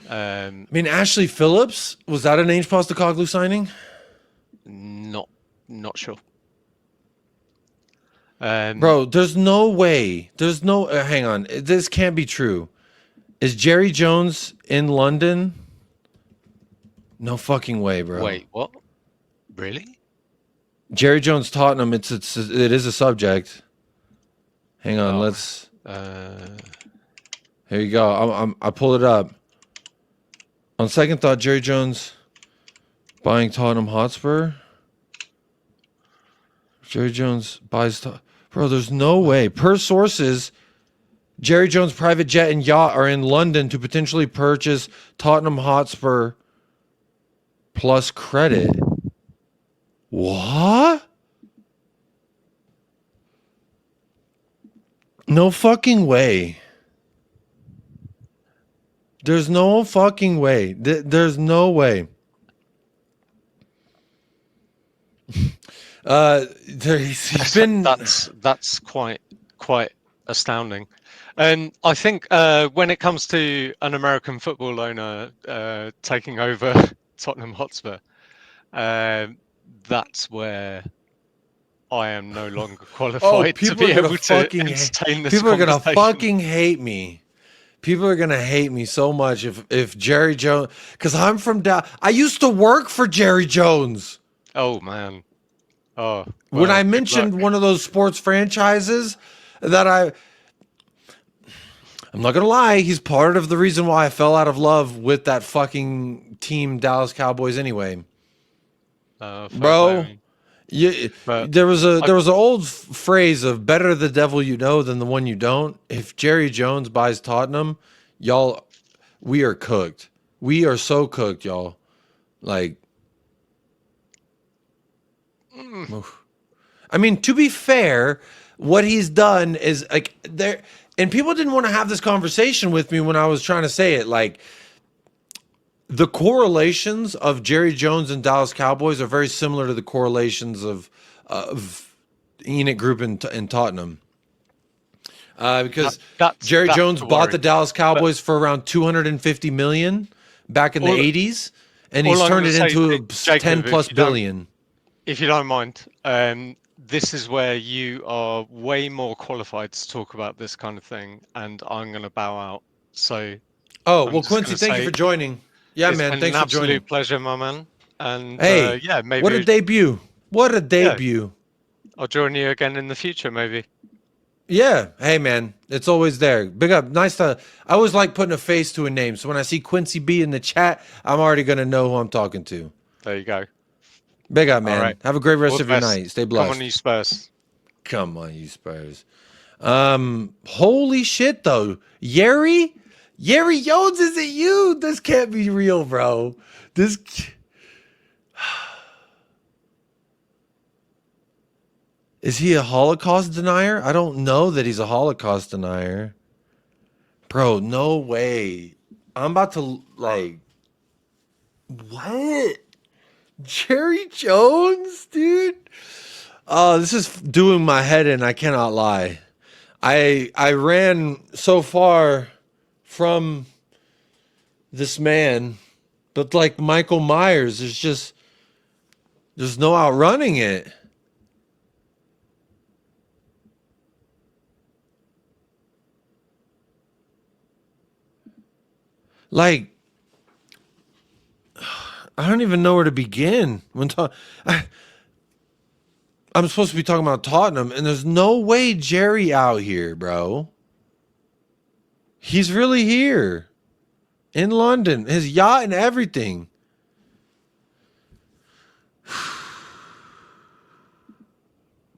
I mean, Ashley Phillips, was that an Ainge Postecoglou signing? Not sure. Bro, there's no way. There's no. Hang on. This can't be true. Is Jerry Jones in London? No fucking way, bro. Wait, what? Really? Jerry Jones, Tottenham. It is a subject. Hang on. Let's. Here you go. I pulled it up. On second thought, Jerry Jones buying Tottenham Hotspur. Jerry Jones buys. Bro, there's no way. Per sources, Jerry Jones' private jet and yacht are in London to potentially purchase Tottenham Hotspur plus credit. What? No fucking way. There's no fucking way. There's no way. He's been. That's quite astounding. And I think when it comes to an American football owner taking over Tottenham Hotspur, that's where I am no longer qualified to be able to entertain this People are gonna conversation. fucking hate me. People are gonna hate me so much if Jerry Jones, because I'm from I used to work for Jerry Jones. Oh man. Oh. Well, when I mentioned one of those sports franchises that I'm not gonna lie, he's part of the reason why I fell out of love with that fucking team, Dallas Cowboys. Anyway, bro, there was an old phrase of "better the devil you know than the one you don't." If Jerry Jones buys Tottenham, y'all, we are cooked. We are so cooked, y'all. Like, I mean, to be fair, what he's done is like there. And people didn't want to have this conversation with me when I was trying to say it. Like, the correlations of Jerry Jones and Dallas Cowboys are very similar to the correlations of Enoch Group in Tottenham. Because Jerry Jones bought the Dallas Cowboys for around $250 million back in the 80s, and he's turned it into $10+ billion. If you don't mind, this is where you are way more qualified to talk about this kind of thing, and I'm going to bow out. So, Quincy, thank you for joining. Yeah, man, thanks for joining. Absolute pleasure, my man. And hey, maybe what a debut! What a debut! Yeah. I'll join you again in the future, maybe. Yeah, hey man, it's always there. Big up, nice to. I always like putting a face to a name, so when I see Quincy B in the chat, I'm already gonna know who I'm talking to. There you go. Big up, man. Right. Have a great rest of your night. Stay blessed. Come on, you Spurs. Come on, you Spurs. Holy shit, though. Yeri Jones, is it you? This can't be real, bro. This. Is he a Holocaust denier? I don't know that he's a Holocaust denier. Bro, no way. I'm about to, like. What? Jerry Jones, dude. Oh, this is doing my head in. I cannot lie. I ran so far from this man, but like Michael Myers, there's no outrunning it. Like, I don't even know where to begin. I'm supposed to be talking about Tottenham, and there's no way Jerry out here, bro. He's really here in London, his yacht and everything.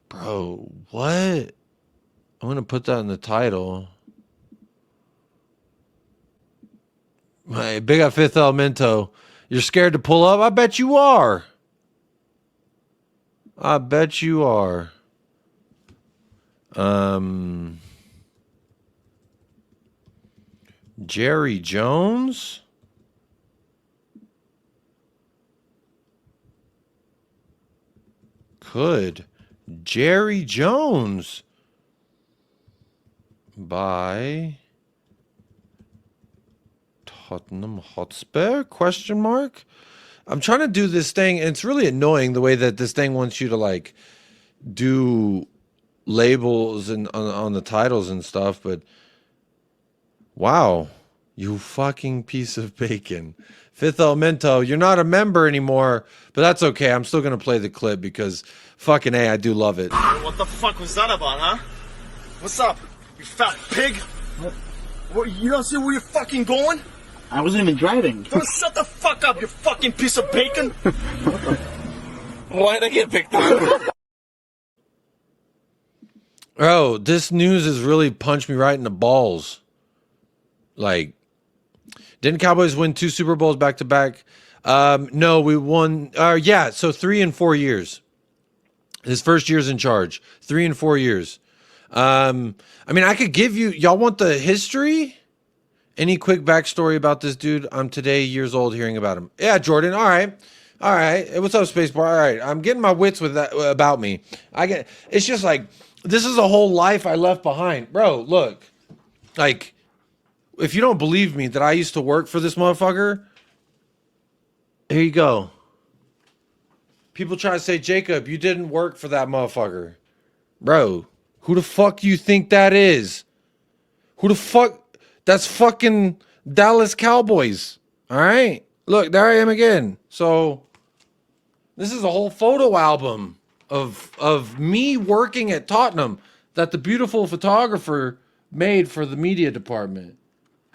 Bro, what? I'm going to put that in the title. My big up Fifth Elemento. You're scared to pull up? I bet you are. I bet you are. Jerry Jones? Could Jerry Jones buy Tottenham Hotspur? Question mark. I'm trying to do this thing, and it's really annoying the way that this thing wants you to like do labels and on the titles and stuff. But wow, you fucking piece of bacon. Fifth Elemento, you're not a member anymore, but that's okay. I'm still gonna play the clip because fucking A, I do love it. What the fuck was that about, huh? What's up, you fat pig? What, you don't see where you're fucking going? I wasn't even driving. Don't shut the fuck up, you fucking piece of bacon! Why'd I get picked up? Oh, this news has really punched me right in the balls. Like, didn't Cowboys win 2 Super Bowls back to back? No, we won. Yeah, so 3 and 4 years. His first year's in charge. 3 and 4 years. I mean, I could give you. Y'all want the history? Any quick backstory about this dude? I'm today years old hearing about him. Yeah, Jordan. All right. Hey, what's up, Spacebar? All right. I'm getting my wits with that about me. It's just like, this is a whole life I left behind. Bro, look. Like, if you don't believe me that I used to work for this motherfucker, here you go. People try to say, Jacob, you didn't work for that motherfucker. Bro, who the fuck you think that is? Who the fuck? That's fucking Dallas Cowboys. All right? Look, there I am again. So, this is a whole photo album of me working at Tottenham that the beautiful photographer made for the media department.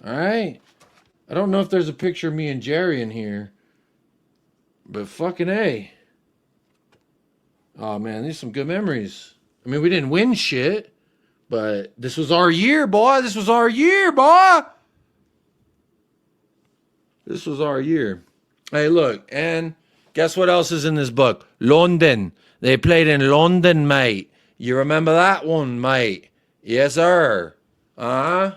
All right? I don't know if there's a picture of me and Jerry in here, but fucking A. Oh, man, these are some good memories. I mean, we didn't win shit. But this was our year, boy. This was our year, boy. This was our year. Hey, look. And guess what else is in this book? London. They played in London, mate. You remember that one, mate? Yes, sir. Uh-huh.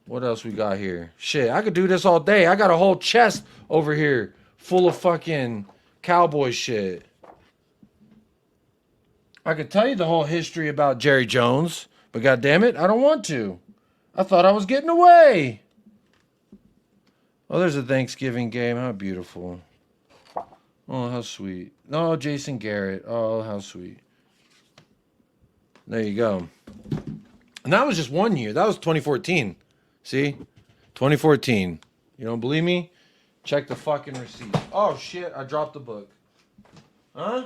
What else we got here? Shit, I could do this all day. I got a whole chest over here full of fucking Cowboy shit. I could tell you the whole history about Jerry Jones, but goddamn it, I don't want to. I thought I was getting away. Oh, there's a Thanksgiving game. How beautiful. Oh, how sweet. No, Jason Garrett. Oh, how sweet. There you go. And that was just 1 year. That was 2014. See? 2014. You don't believe me? Check the fucking receipt. Oh, shit. I dropped the book. Huh?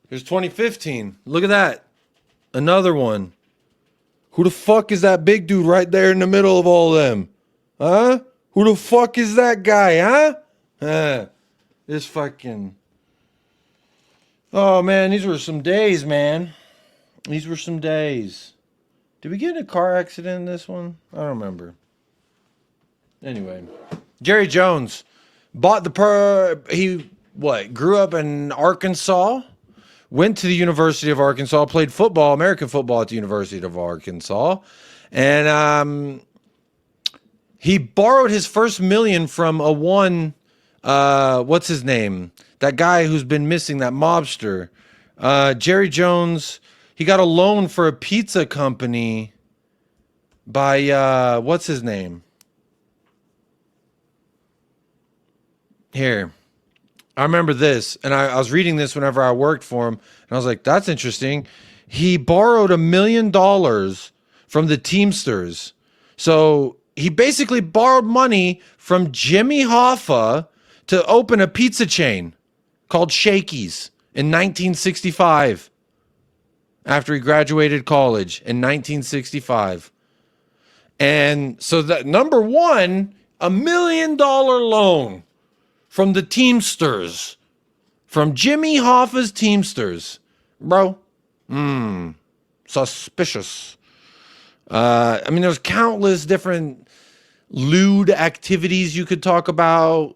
Here's 2015. Look at that. Another one. Who the fuck is that big dude right there in the middle of all of them? Huh? Who the fuck is that guy, huh? This fucking... Oh, man, these were some days, man. These were some days. Did we get in a car accident in this one? I don't remember. Anyway. Jerry Jones. Bought the... He, grew up in Arkansas? Went to the University of Arkansas, played football, American football at the University of Arkansas. And he borrowed his first $1 million from what's his name? That guy who's been missing, that mobster. Jerry Jones, he got a loan for a pizza company by, what's his name? Here. I remember this, and I was reading this whenever I worked for him, and I was like, that's interesting. He borrowed $1 million from the Teamsters. So he basically borrowed money from Jimmy Hoffa to open a pizza chain called Shakey's in 1965 after he graduated college in 1965. And so that number one, $1 million loan from the Teamsters. From Jimmy Hoffa's Teamsters. Bro. Suspicious. I mean, there's countless different lewd activities you could talk about.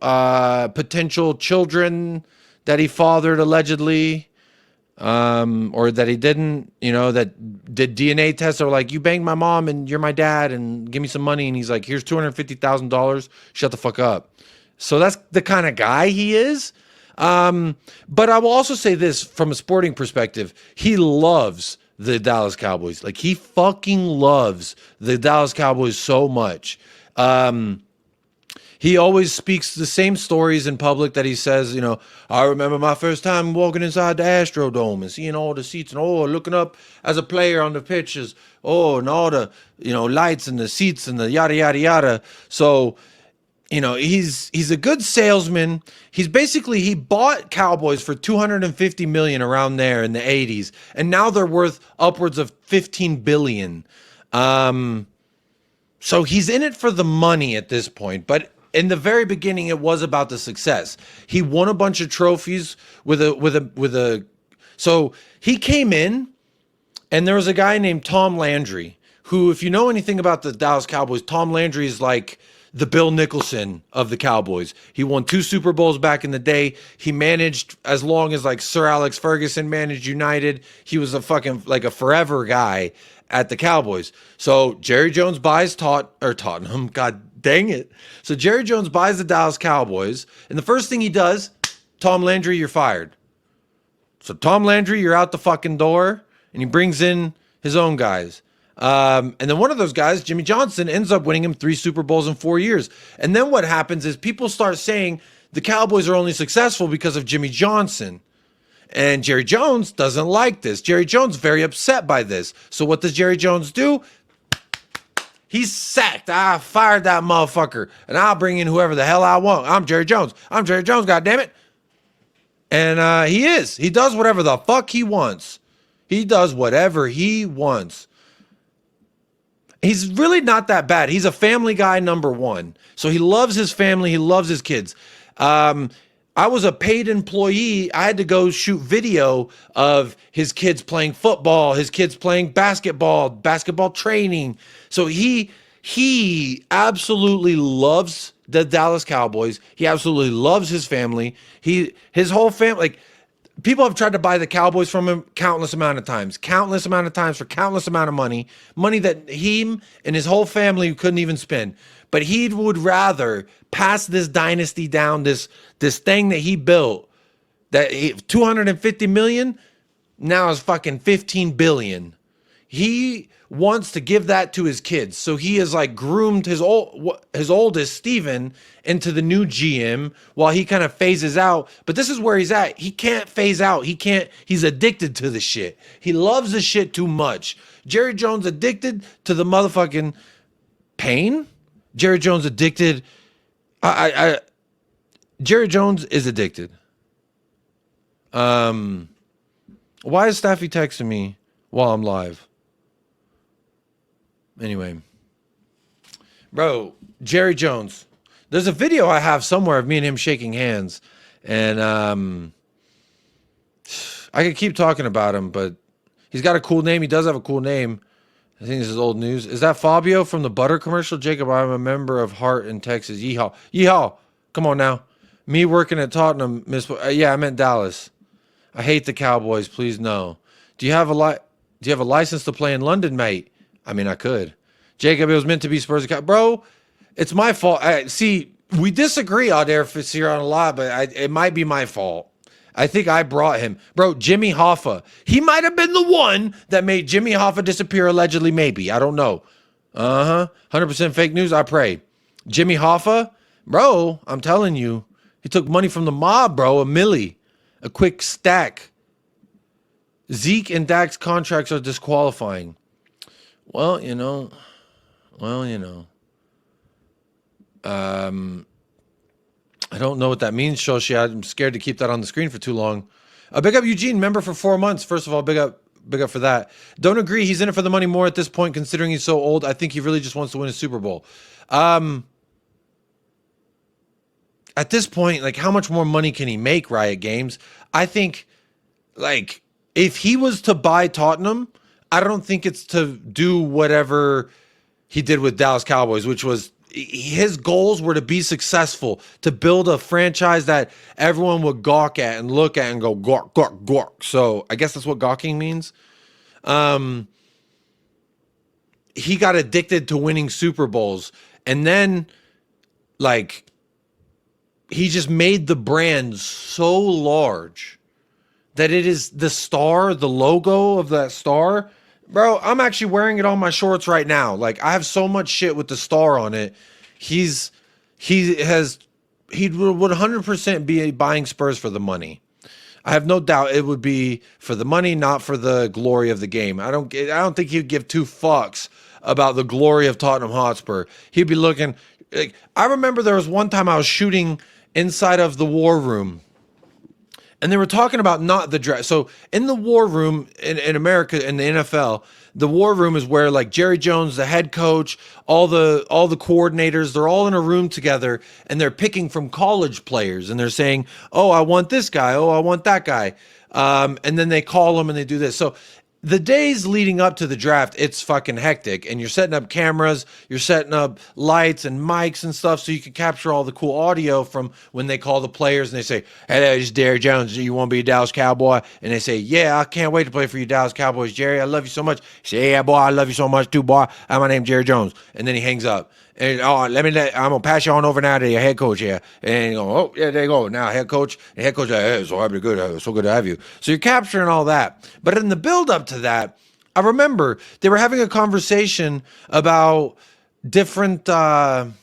Potential children that he fathered allegedly. Or that he didn't. You know, that did DNA tests are like, you banged my mom and you're my dad and give me some money. And he's like, here's $250,000. Shut the fuck up. So that's the kind of guy he is. But I will also say this from a sporting perspective. He loves the Dallas Cowboys. Like, he fucking loves the Dallas Cowboys so much. He always speaks the same stories in public that he says, you know, I remember my first time walking inside the Astrodome and seeing all the seats and, looking up as a player on the pitches, and all the, lights and the seats and the yada, yada, yada. So, he's a good salesman. He bought Cowboys for $250 million around there in the 80s, and now they're worth upwards of $15 billion. So he's in it for the money at this point, but in the very beginning, it was about the success. He won a bunch of trophies so he came in, and there was a guy named Tom Landry, who, if you know anything about the Dallas Cowboys, Tom Landry is like the Bill Nicholson of the Cowboys. He won 2 Super Bowls back in the day. He managed as long as like Sir Alex Ferguson managed United. He was a fucking like a forever guy at the Cowboys. So Jerry Jones buys Tottenham. God dang it. So Jerry Jones buys the Dallas Cowboys, and the first thing he does, Tom Landry, you're fired. So Tom Landry, you're out the fucking door, and he brings in his own guys. And then one of those guys, Jimmy Johnson, ends up winning him 3 Super Bowls in 4 years. And then what happens is people start saying the Cowboys are only successful because of Jimmy Johnson. And Jerry Jones doesn't like this. Jerry Jones is very upset by this. So what does Jerry Jones do? He's sacked. I fired that motherfucker, and I'll bring in whoever the hell I want. I'm Jerry Jones. I'm Jerry Jones, goddammit. And he is. He does whatever the fuck he wants. He does whatever he wants. He's really not that bad. He's a family guy, number one. So he loves his family. He loves his kids. I was a paid employee. I had to go shoot video of his kids playing football, his kids playing basketball training. So he absolutely loves the Dallas Cowboys. He absolutely loves his family. His whole family, like, people have tried to buy the Cowboys from him countless amount of times for countless amount of money that him and his whole family couldn't even spend. But he would rather pass this dynasty down, this thing that he built, that $250 million now is fucking $15 billion. He wants to give that to his kids. So he has like groomed his oldest, Steven, into the new GM while he kind of phases out. But this is where he's at. He can't phase out. He's addicted to the shit. He loves the shit too much. Jerry Jones addicted to the motherfucking pain. Jerry Jones addicted. Jerry Jones is addicted. Why is Staffy texting me while I'm live? Anyway, bro, Jerry Jones. There's a video I have somewhere of me and him shaking hands, and I could keep talking about him, but he's got a cool name. He does have a cool name. I think this is old news. Is that Fabio from the Butter commercial? Jacob, I'm a member of Heart in Texas. Yeehaw. Yeehaw. Come on now. Me working at Tottenham. Yeah, I meant Dallas. I hate the Cowboys. Please no. Do you have a license to play in London, mate? I mean, I could. Jacob, it was meant to be Spurs. Bro, it's my fault. See, we disagree out there for here on a lot, but it might be my fault. I think I brought him. Bro, Jimmy Hoffa. He might have been the one that made Jimmy Hoffa disappear, allegedly, maybe. I don't know. 100% fake news, I pray. Jimmy Hoffa? Bro, I'm telling you. He took money from the mob, bro. A milli. A quick stack. Zeke and Dak's contracts are disqualifying. Well, you know. I don't know what that means, Shoshi. I'm scared to keep that on the screen for too long. Big up Eugene, member for 4 months. First of all, big up for that. Don't agree. He's in it for the money more at this point, considering he's so old. I think he really just wants to win a Super Bowl. At this point, like, how much more money can he make, Riot Games? I think, like, if he was to buy Tottenham, I don't think it's to do whatever he did with Dallas Cowboys, which was his goals were to be successful, to build a franchise that everyone would gawk at and look at and go, gawk, gawk, gawk. So I guess that's what gawking means. He got addicted to winning Super Bowls. And then, like, he just made the brand so large that it is the star, the logo of that star. Bro, I'm actually wearing it on my shorts right now. Like, I have so much shit with the star on it. He would 100% be buying Spurs for the money. I have no doubt it would be for the money, not for the glory of the game. I don't think he'd give two fucks about the glory of Tottenham Hotspur. He'd be looking like, I remember there was one time I was shooting inside of the war room, and they were talking about not the draft. So in the war room in America, in the NFL, the war room is where like Jerry Jones, the head coach, all the coordinators, they're all in a room together, and they're picking from college players, and they're saying, "Oh, I want this guy. Oh, I want that guy." And then they call them and they do this. So the days leading up to the draft, it's fucking hectic, and you're setting up cameras, you're setting up lights and mics and stuff so you can capture all the cool audio from when they call the players and they say, "Hello, this is Derek Jones. You want to be a Dallas Cowboy?" And they say, "Yeah, I can't wait to play for you, Dallas Cowboys, Jerry. I love you so much." You say, "Yeah, boy, I love you so much too, boy. My name's Jerry Jones." And then he hangs up. And I'm gonna pass you on over now to your head coach here. And you go, "Oh yeah, there you go. Now head coach." And head coach, "Hey, so happy to good, so good to have you." So you're capturing all that. But in the build up to that, I remember they were having a conversation about different, like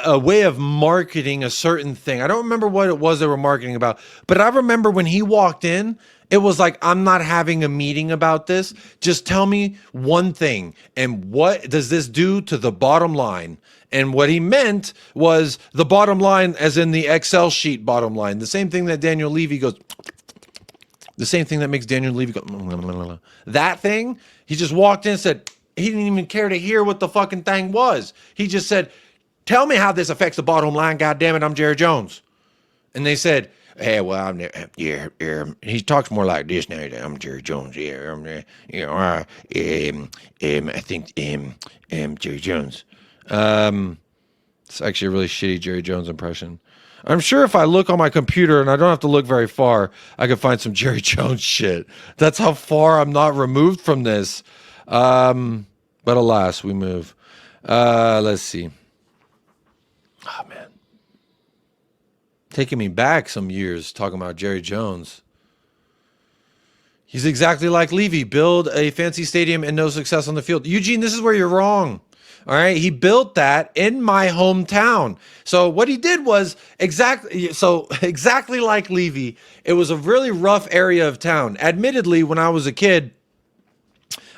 a way of marketing a certain thing. I don't remember what it was they were marketing about, but I remember when he walked in, it was like, "I'm not having a meeting about this. Just tell me one thing. And what does this do to the bottom line?" And what he meant was the bottom line, as in the Excel sheet bottom line. The same thing that Daniel Levy goes, the same thing that makes Daniel Levy go, that thing. He just walked in and said, he didn't even care to hear what the fucking thing was. He just said, "Tell me how this affects the bottom line. God damn it, I'm Jerry Jones." And they said, "Hey, well, I'm yeah. He talks more like this now. I'm Jerry Jones. Yeah, I think Jerry Jones." It's actually a really shitty Jerry Jones impression. I'm sure if I look on my computer, and I don't have to look very far, I could find some Jerry Jones shit. That's how far I'm not removed from this. But alas, we move. Let's see. Oh, man. Taking me back some years talking about Jerry Jones. He's exactly like Levy. Build a fancy stadium and no success on the field. Eugene, this is where you're wrong. All right. He built that in my hometown. So what he did was exactly like Levy. It was a really rough area of town. Admittedly, when I was a kid,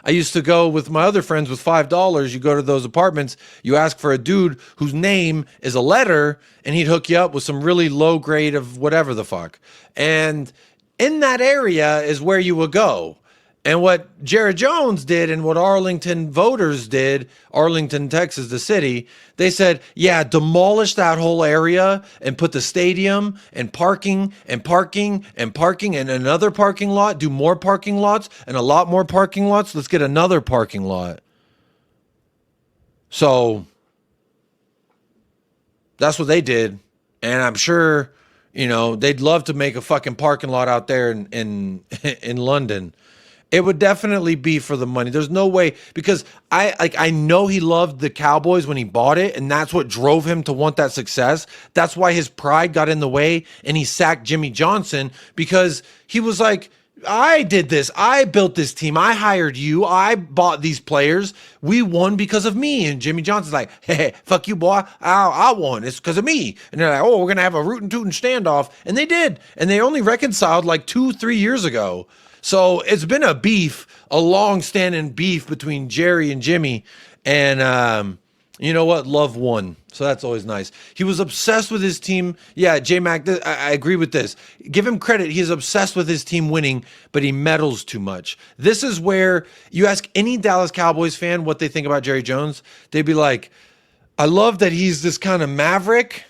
I used to go with my other friends with $5. You go to those apartments, you ask for a dude whose name is a letter, and he'd hook you up with some really low grade of whatever the fuck. And in that area is where you would go. And what Jerry Jones did and what Arlington voters did, Arlington, Texas, the city, they said, "Yeah, demolish that whole area and put the stadium and parking and parking and parking and another parking lot, do more parking lots and a lot more parking lots. Let's get another parking lot." So that's what they did. And I'm sure, they'd love to make a fucking parking lot out there in London. It would definitely be for the money. There's no way, because I know he loved the Cowboys when he bought it, and that's what drove him to want that success. That's why his pride got in the way, and he sacked Jimmy Johnson, because he was like, "I did this. I built this team. I hired you. I bought these players. We won because of me." And Jimmy Johnson's like, "Hey, fuck you, boy. I won. It's because of me." And they're like, "Oh, we're going to have a rootin' tootin' standoff." And they did. And they only reconciled like 2-3 years ago. So it's been a long-standing beef between Jerry and Jimmy. And you know what? Love won. So that's always nice. He was obsessed with his team. Yeah, J-Mac, I agree with this. Give him credit. He's obsessed with his team winning, but he meddles too much. This is where you ask any Dallas Cowboys fan what they think about Jerry Jones. They'd be like, "I love that he's this kind of maverick,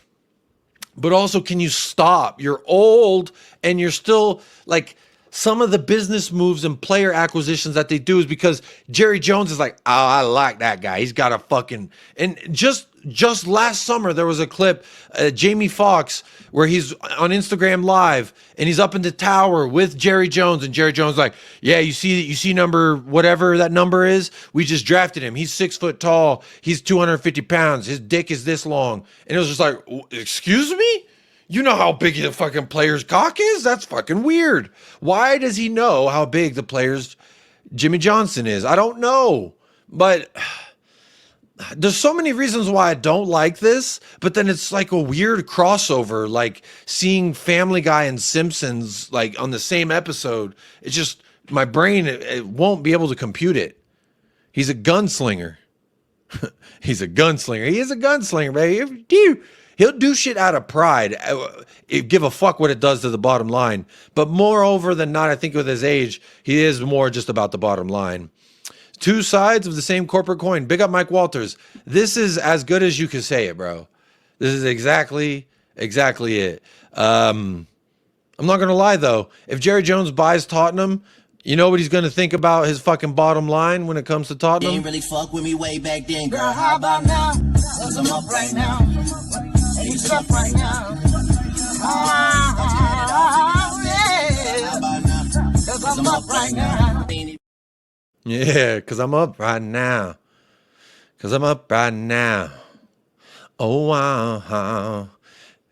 but also, can you stop? You're old and you're still like..." Some of the business moves and player acquisitions that they do is because Jerry Jones is like, "Oh, I like that guy. He's got a fucking..." And just last summer, there was a clip, Jamie Foxx, where he's on Instagram Live and he's up in the tower with Jerry Jones, and Jerry Jones is like, "Yeah, you see number, whatever that number is, we just drafted him. He's 6 foot tall. He's 250 pounds. His dick is this long." And it was just like, "Excuse me? You know how big the fucking player's cock is? That's fucking weird. Why does he know how big the player's Jimmy Johnson is? I don't know. But there's so many reasons why I don't like this, but then it's like a weird crossover, like seeing Family Guy and Simpsons like on the same episode. It's just my brain, it won't be able to compute it. He's a gunslinger. He's a gunslinger. He is a gunslinger, baby. He'll do shit out of pride. Give a fuck what it does to the bottom line. But moreover than not, I think with his age, he is more just about the bottom line. Two sides of the same corporate coin. Big up Mike Walters. This is as good as you can say it, bro. This is exactly it. I'm not going to lie, though. If Jerry Jones buys Tottenham, you know what he's going to think about his fucking bottom line when it comes to Tottenham? They ain't really fuck with me way back then, girl. How about now? Cause I'm up right now. And he's up right now. Oh, yeah. How about now? Cause I'm up right now. Yeah, because I'm up right now. Because I'm up right now. Oh, wow.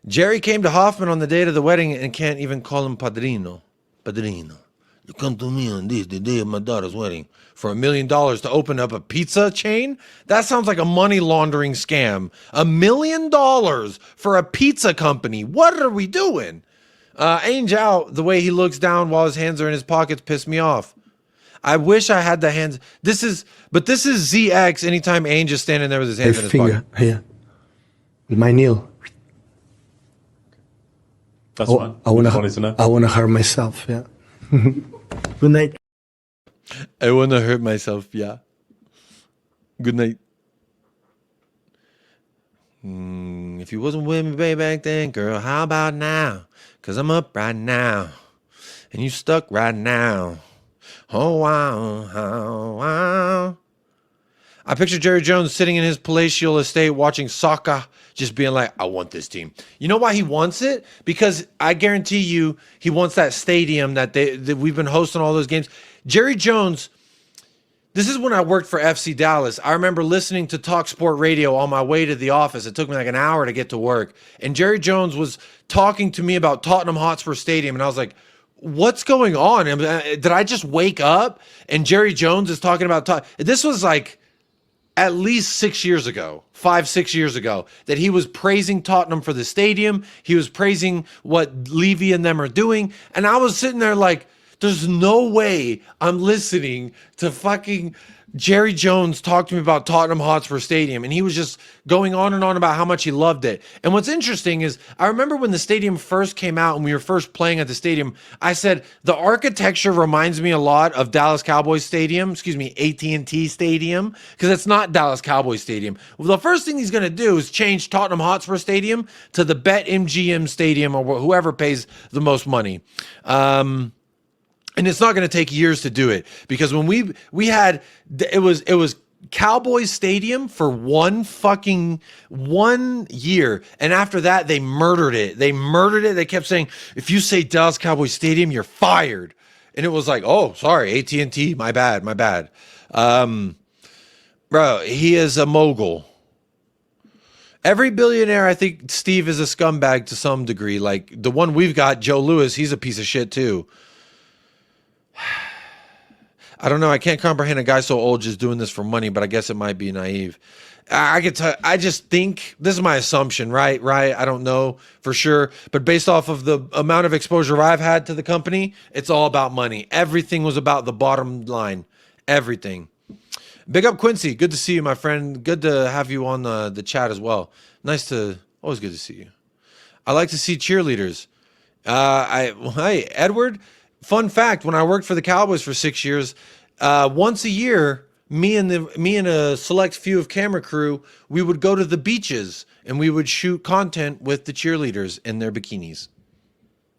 Jerry came to Hoffman on the date of the wedding and can't even call him Padrino. Padrino. You come to me on this, the day of my daughter's wedding, for $1 million to open up a pizza chain? That sounds like a money laundering scam. $1 million for a pizza company. What are we doing? Ainge out, the way he looks down while his hands are in his pockets pissed me off. I wish I had the hands. This is ZX anytime Ainge is standing there with his hands in his pocket. Here. With my nail. That's fine. I want to hurt myself, yeah. Good night. I want to hurt myself, yeah. Good night. If you wasn't with me way back then, girl, how about now? Because I'm up right now. And you stuck right now. Oh, wow. I picture Jerry Jones sitting in his palatial estate watching soccer, just being like, I want this team. You know why he wants it? Because I guarantee you he wants that stadium that we've been hosting all those games. Jerry Jones, this is when I worked for FC Dallas. I remember listening to Talk Sport Radio on my way to the office. It took me like an hour to get to work. And Jerry Jones was talking to me about Tottenham Hotspur Stadium. And I was like, what's going on? Did I just wake up and Jerry Jones is talking about this was like at least 6 years ago, 5-6 years ago, that he was praising Tottenham for the stadium. He was praising what Levy and them are doing. And I was sitting there like, there's no way I'm listening to fucking Jerry Jones talk to me about Tottenham Hotspur Stadium. And he was just going on and on about how much he loved it. And what's interesting is I remember when the stadium first came out and we were first playing at the stadium, I said, the architecture reminds me a lot of Dallas Cowboys Stadium, AT&T Stadium, because it's not Dallas Cowboys Stadium. Well, the first thing he's going to do is change Tottenham Hotspur Stadium to the BetMGM Stadium or whoever pays the most money. And it's not going to take years to do it because when we had, it was Cowboys Stadium for 1 year. And after that, they murdered it. They kept saying, if you say Dallas Cowboys Stadium, you're fired. And it was like, oh, sorry, AT&T, my bad. Bro, he is a mogul. Every billionaire, I think Steve is a scumbag to some degree. Like the one we've got, Joe Louis, he's a piece of shit too. I don't know. I can't comprehend a guy so old just doing this for money, but I guess it might be naive. I just think this is my assumption, right? I don't know for sure, but based off of the amount of exposure I've had to the company, it's all about money. Everything was about the bottom line. Everything. Big up Quincy. Good to see you, my friend. Good to have you on the chat as well. Always good to see you. I like to see cheerleaders. Hey, Edward. Fun fact, when I worked for the Cowboys for 6 years, once a year, me and a select few of camera crew, we would go to the beaches and we would shoot content with the cheerleaders in their bikinis.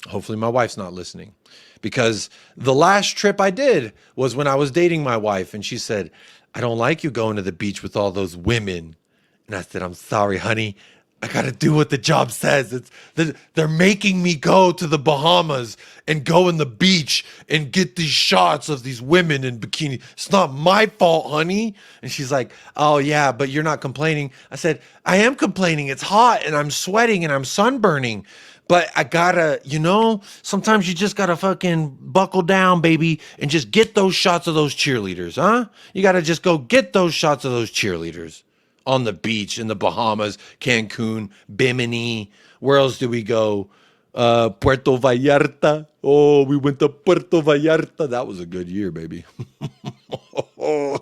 Hopefully my wife's not listening because the last trip I did was when I was dating my wife and she said, I don't like you going to the beach with all those women. And I said, I'm sorry, honey. I got to do what the job says. They're making me go to the Bahamas and go in the beach and get these shots of these women in bikini. It's not my fault, honey. And she's like, oh, yeah, but you're not complaining. I said, I am complaining. It's hot and I'm sweating and I'm sunburning. But I gotta, sometimes you just gotta fucking buckle down, baby, and just get those shots of those cheerleaders, huh? You gotta just go get those shots of those cheerleaders. On the beach in the Bahamas, Cancun, Bimini. Where else do we go? Puerto Vallarta. Oh, we went to Puerto Vallarta. That was a good year, baby. When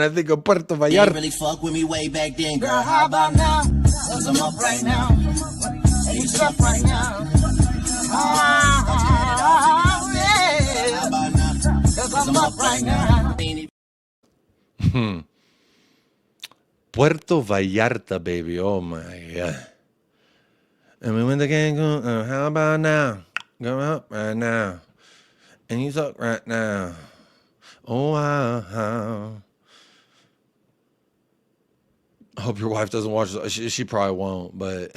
I think of Puerto They Vallarta. really fuck with me way back then, girl. How about now? Cause I'm up right now. And you up right now. Oh, yeah. How about now? Cause I'm up right now. Puerto Vallarta, baby. Oh my God. And we went to Cancun. How about now? Go up right now. And you suck right now. Oh, wow. I hope your wife doesn't watch this. She probably won't. But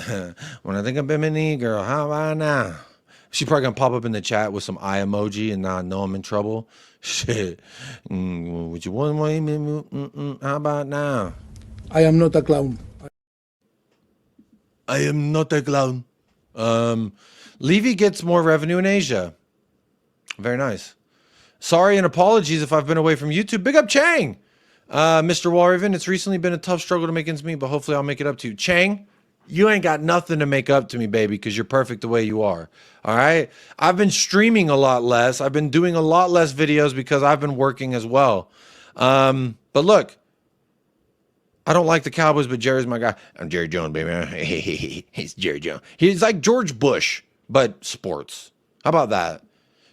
when I think of Bimini, girl, how about now? She probably gonna pop up in the chat with some eye emoji, and now I know I'm in trouble. Shit. Would you want more? How about now? I am not a clown. I am not a clown. Levy gets more revenue in Asia. Very nice. Sorry and apologies if I've been away from YouTube. Big up Chang. Mr. Warraven, it's recently been a tough struggle to make ends meet, but hopefully I'll make it up to you. Chang, you ain't got nothing to make up to me, baby, because you're perfect the way you are. All right? I've been streaming a lot less. I've been doing a lot less videos because I've been working as well. But look, I don't like the Cowboys, but Jerry's my guy. I'm Jerry Jones, baby. He's Jerry Jones. He's like George Bush, but sports. How about that?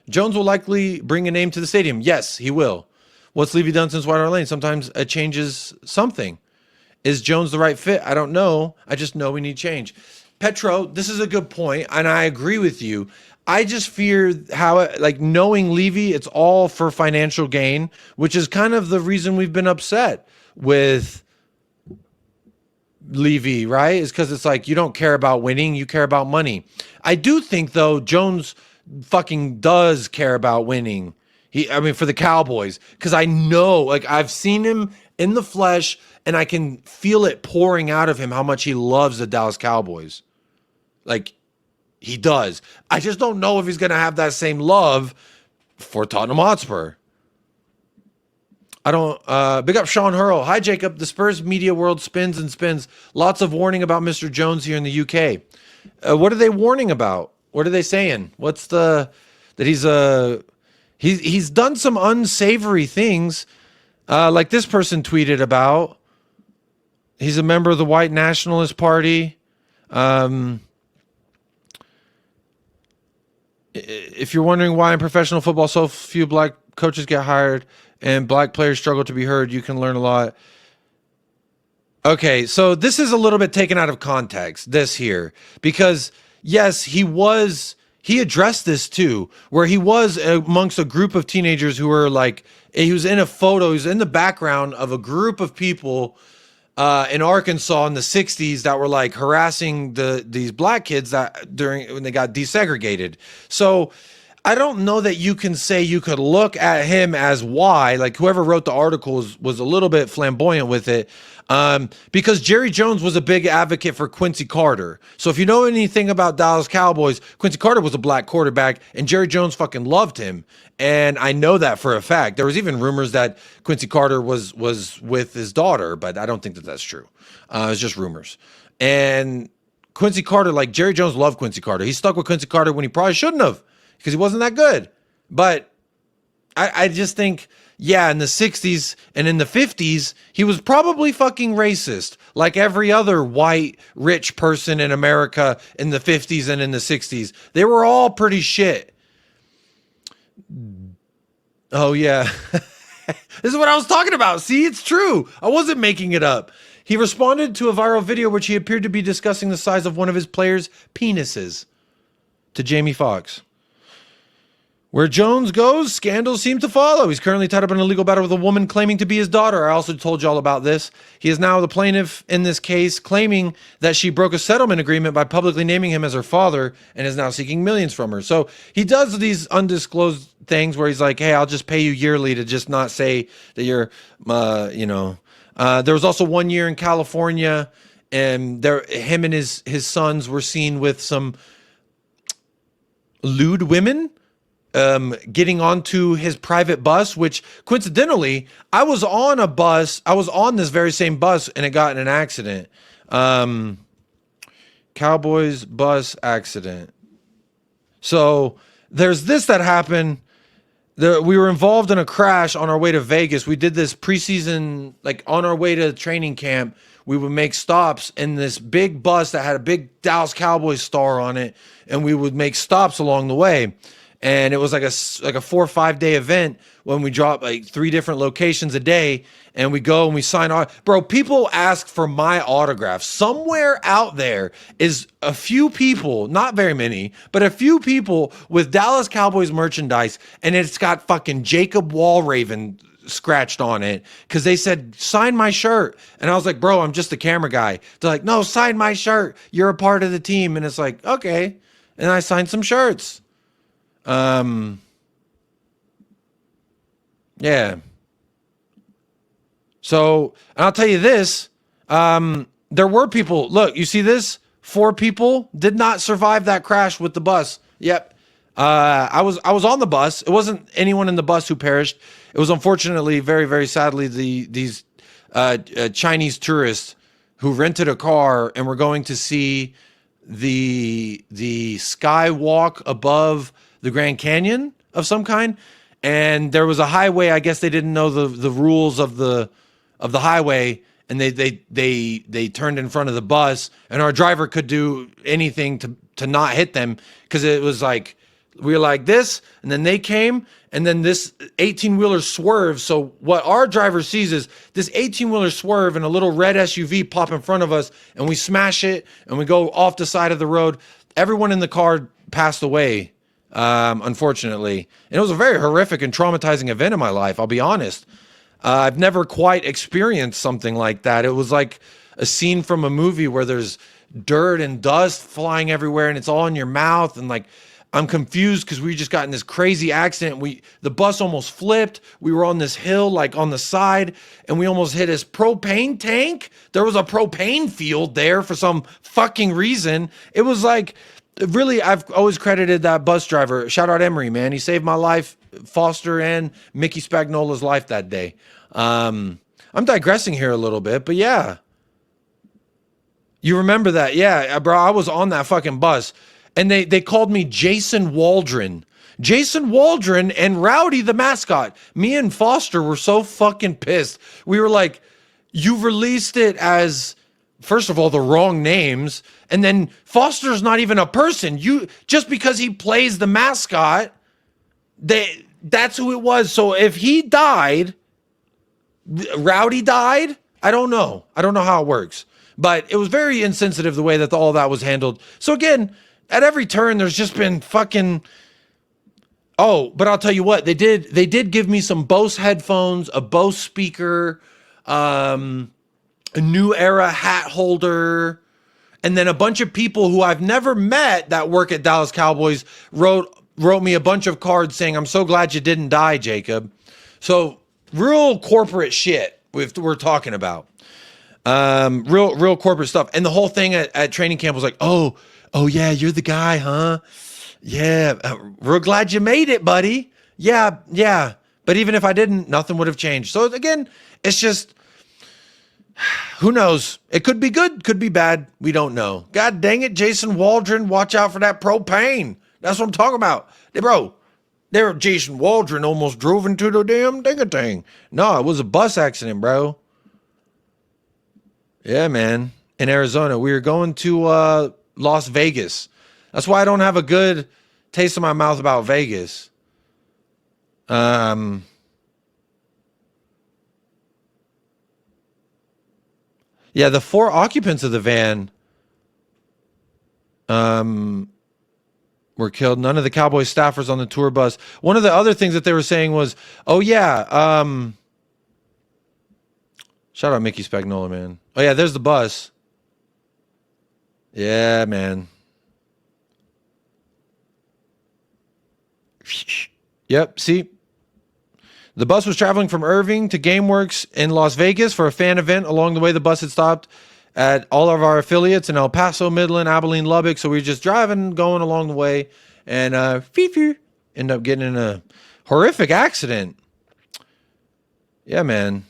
Jones will likely bring a name to the stadium. Yes, he will. What's Levy done since White Hart Lane? Sometimes it changes something. Is Jones the right fit? I don't know. I just know we need change. Petro, this is a good point, and I agree with you. I just fear how, knowing Levy, it's all for financial gain, which is kind of the reason we've been upset with Levy, right? Is because it's like you don't care about winning, you care about money. I do think, though, Jones fucking does care about winning. For the Cowboys, because I know, I've seen him in the flesh and I can feel it pouring out of him how much he loves the Dallas Cowboys. He does. I just don't know if he's going to have that same love for Tottenham Hotspur. I don't, big up Sean Hurl. Hi, Jacob. The Spurs media world spins and spins. Lots of warning about Mr. Jones here in the UK. What are they warning about? What are they saying? That he's done some unsavory things, like this person tweeted about. He's a member of the White Nationalist Party. If you're wondering why in professional football so few black coaches get hired and black players struggle to be heard, you can learn a lot. Okay, so this is a little bit taken out of context, this here, because yes, he addressed this too, where he was amongst a group of teenagers who were he was in a photo, he was in the background of a group of people in Arkansas in the 60s that were harassing these black kids when they got desegregated. So I don't know that you can say you could look at him as why, whoever wrote the article was a little bit flamboyant with it. Because Jerry Jones was a big advocate for Quincy Carter. So if you know anything about Dallas Cowboys, Quincy Carter was a black quarterback and Jerry Jones fucking loved him. And I know that for a fact. There was even rumors that Quincy Carter was with his daughter, but I don't think that that's true. It's just rumors. And Quincy Carter, Jerry Jones loved Quincy Carter. He stuck with Quincy Carter when he probably shouldn't have because he wasn't that good. But I just think, yeah, in the 60s and in the 50s, he was probably fucking racist, like every other white, rich person in America in the 50s and in the 60s. They were all pretty shit. Oh, yeah. This is what I was talking about. See, it's true. I wasn't making it up. He responded to a viral video which he appeared to be discussing the size of one of his players' penises to Jamie Foxx. Where Jones goes, scandals seem to follow. He's currently tied up in a legal battle with a woman claiming to be his daughter. I also told you all about this. He is now the plaintiff in this case, claiming that she broke a settlement agreement by publicly naming him as her father and is now seeking millions from her. So he does these undisclosed things where he's like, hey, I'll just pay you yearly to just not say that you're, there was also 1 year in California, and him and his sons were seen with some lewd women getting onto his private bus, which coincidentally, I was on this very same bus and it got in an accident. Cowboys bus accident. So there's this that happened. We were involved in a crash on our way to Vegas. We did this preseason, like on our way to training camp. We would make stops in this big bus that had a big Dallas Cowboys star on it, and we would make stops along the way. And it was like a 4 or 5 day event when we drop like 3 different locations a day, and we go and we sign on. Bro, people ask for my autograph. Somewhere out there is a few people, not very many, but a few people with Dallas Cowboys merchandise, and it's got fucking Jacob Wallraven scratched on it because they said, sign my shirt. And I was like, bro, I'm just a camera guy. They're like, no, sign my shirt. You're a part of the team. And it's like, okay. And I signed some shirts. Yeah. So, and I'll tell you this, there were people, look, you see this? 4 people did not survive that crash with the bus. Yep. I was on the bus. It wasn't anyone in the bus who perished. It was unfortunately, very, very sadly, these Chinese tourists who rented a car and were going to see the skywalk above the Grand Canyon of some kind, and there was a highway. I guess they didn't know the rules of the highway, and they turned in front of the bus, and our driver could do anything to not hit them, because it was like we were like this, and then they came, and then this 18-wheeler swerved. So what our driver sees is this 18-wheeler swerve and a little red SUV pop in front of us, and we smash it, and we go off the side of the road. Everyone in the car passed away, unfortunately. And it was a very horrific and traumatizing event in my life, I'll be honest. I've never quite experienced something like that. It was like a scene from a movie where there's dirt and dust flying everywhere, and it's all in your mouth, and like, I'm confused because we just got in this crazy accident. The bus almost flipped. We were on this hill, like on the side, and we almost hit this propane tank. There was a propane field there for some fucking reason. It was like, really, I've always credited that bus driver. Shout out Emery, man. He saved my life, Foster and Mickey Spagnola's life that day. I'm digressing here a little bit, but yeah. You remember that? Yeah, bro, I was on that fucking bus. And they called me Jason Waldron. Jason Waldron and Rowdy the mascot. Me and Foster were so fucking pissed. We were like, you released it as, first of all, the wrong names. And then Foster's not even a person. Just because he plays the mascot, that's who it was. So if he died, Rowdy died, I don't know. I don't know how it works. But it was very insensitive the way that all that was handled. So again, at every turn, there's just been fucking. Oh, but I'll tell you what, they did give me some Bose headphones, a Bose speaker, a New Era hat holder, and then a bunch of people who I've never met that work at Dallas Cowboys wrote me a bunch of cards saying, "I'm so glad you didn't die, Jacob." So real corporate shit we're talking about. Real corporate stuff. And the whole thing at training camp was like, oh yeah, you're the guy, huh? Yeah, we're glad you made it, buddy. Yeah. But even if I didn't, nothing would have changed. So again, it's just, who knows? It could be good, could be bad. We don't know. God dang it, Jason Waldron, watch out for that propane. That's what I'm talking about. There, Jason Waldron almost drove into the damn ding-a-ding. No, it was a bus accident, bro. Yeah, man. In Arizona, we were going to Las Vegas. That's why I don't have a good taste in my mouth about Vegas. Yeah, the 4 occupants of the van were were killed. None of the Cowboys staffers on the tour bus. One of the other things that they were saying was, oh yeah, shout out Mickey Spagnola, man. Oh yeah, there's the bus. Yeah, man. Yep, see? The bus was traveling from Irving to GameWorks in Las Vegas for a fan event. Along the way, the bus had stopped at all of our affiliates in El Paso, Midland, Abilene, Lubbock. So we were just driving, going along the way, and end up getting in a horrific accident. Yeah, man.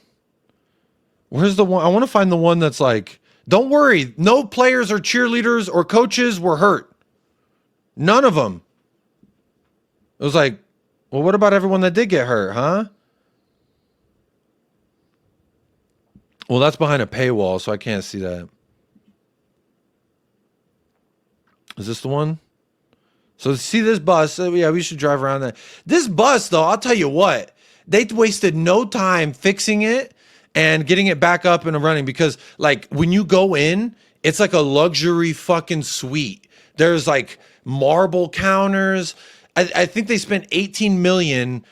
Where's the one? I want to find the one that's like, don't worry, no players or cheerleaders or coaches were hurt. None of them. It was like, well, what about everyone that did get hurt, huh? Well, that's behind a paywall, so I can't see that. Is this the one? So see this bus? Yeah, we should drive around that. This bus, though, I'll tell you what. They wasted no time fixing it and getting it back up and running because, like, when you go in, it's like a luxury fucking suite. There's, like, marble counters. I think they spent $18 million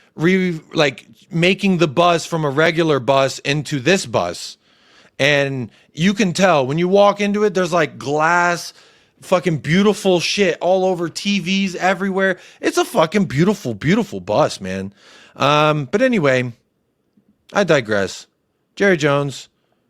making the bus from a regular bus into this bus. And you can tell when you walk into it, there's like glass, fucking beautiful shit all over, TVs everywhere. It's a fucking beautiful, beautiful bus, man. But anyway, I digress. Jerry Jones,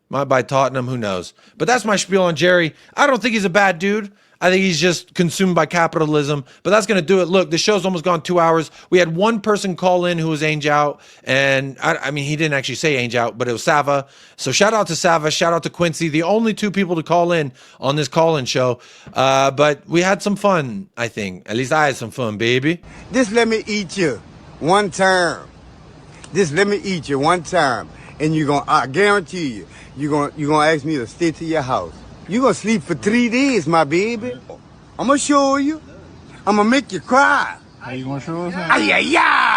might buy Tottenham, who knows? But that's my spiel on Jerry. I don't think he's a bad dude. I think he's just consumed by capitalism, but that's going to do it. Look, the show's almost gone 2 hours. We had one person call in who was Ainge out, and I mean, he didn't actually say Ainge out, but it was Sava. So shout out to Sava, shout out to Quincy, the only two people to call in on this call-in show. But we had some fun, I think. At least I had some fun, baby. Just let me eat you one time. Just let me eat you one time, and I guarantee you're gonna ask me to stay to your house. You're going to sleep for 3 days, my baby. I'm going to show you. I'm going to make you cry. How you going to show us? Ay, ay, ay.